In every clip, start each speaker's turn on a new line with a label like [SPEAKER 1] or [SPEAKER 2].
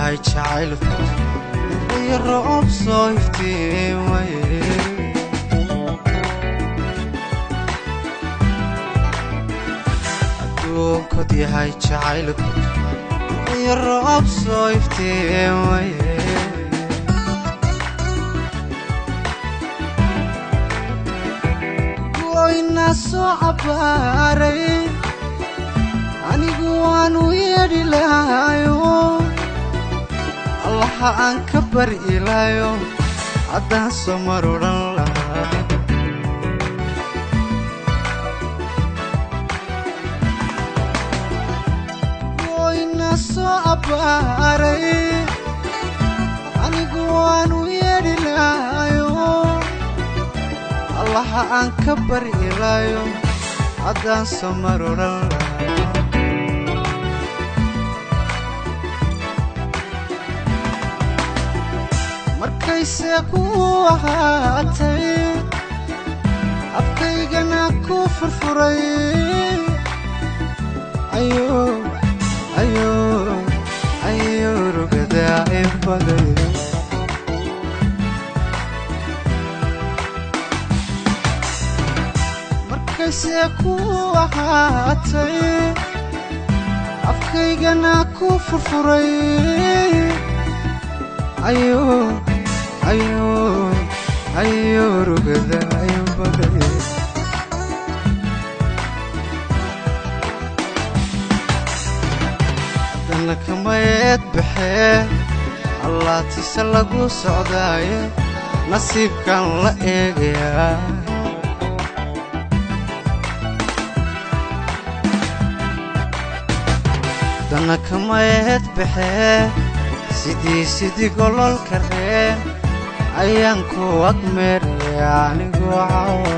[SPEAKER 1] yahay jacaylku iyo roob soo iftiimay adduunkod yahay jacaylku iyo roob soo iftiimay goyna soo cabaaray anigu waanu yeedhi lahayo allaha aan ka bari ilaayo haddaan soo marudhan lahaa goyna soo cabaaray anigu waanu yeedhi lahayo allaha aan ka bari ilaayo haddaan soo marudhan lahaa markayse ku ahaatay afkaygana ku furfuray ayo rugadaa inbaday markayse ku ahaatay afkaygana ku furfuray ayo rugadaa inbaday haddana kamayeed baxee allaatiisa lagu socdaaye nasiibkan la eegayaa haddana kamayeed baxee sidii gololka reen ayaan ku agmeeraya anigoo cawa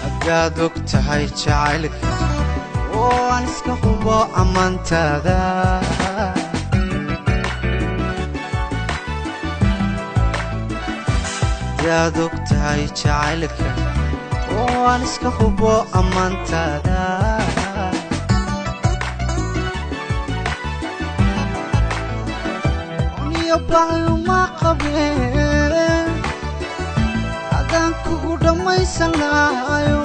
[SPEAKER 1] hadaad og tahay jacaylka oo aan iska hubo ammaantaada hadaad og tahay jacaylka oo aan iska hubo ammaantaada uniyo baayo ma qabeen haddaan kugu dhammaysan lahayo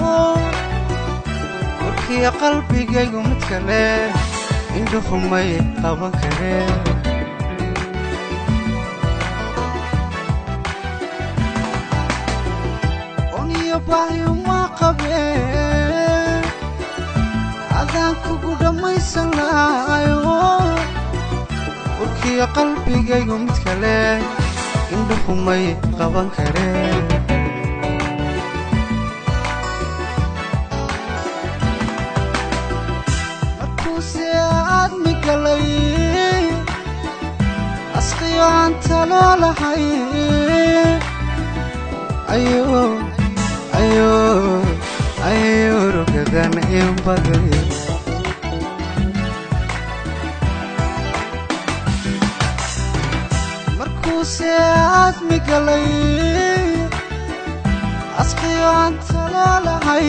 [SPEAKER 1] warkiya qalbigaygu mid kale indhuhu may qaban kareen uniyo baayo ma qabeen haddaan kugu dhammaysan lahayo warkiya qalbigaygu mid kale indhuhu may qaban kareen asqiyo aan talo lahay ayo rugadan inbaday markuuse aadmi galay asqiyo aan talo lahay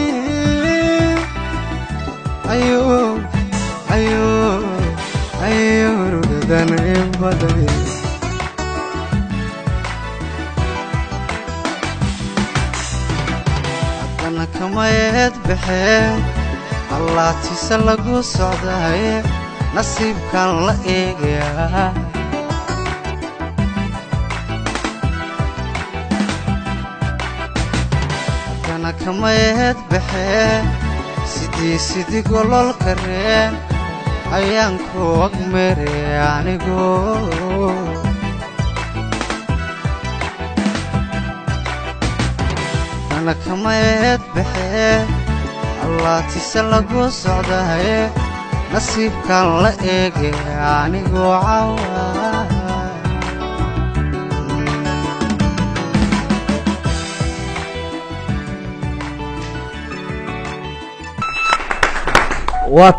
[SPEAKER 1] ayo rugadan inbaday haddana kamayeed baxee allaatiisa lagu socdaaye nasiibkan la eegayaa haddana kamayeed baxee sidii gololka reen ayaan ku agmeeraya anigoo haddana kamayeed baxee allaatiisa lagu socdaaye nasiibkan la eegaya anigoo cawa
[SPEAKER 2] waa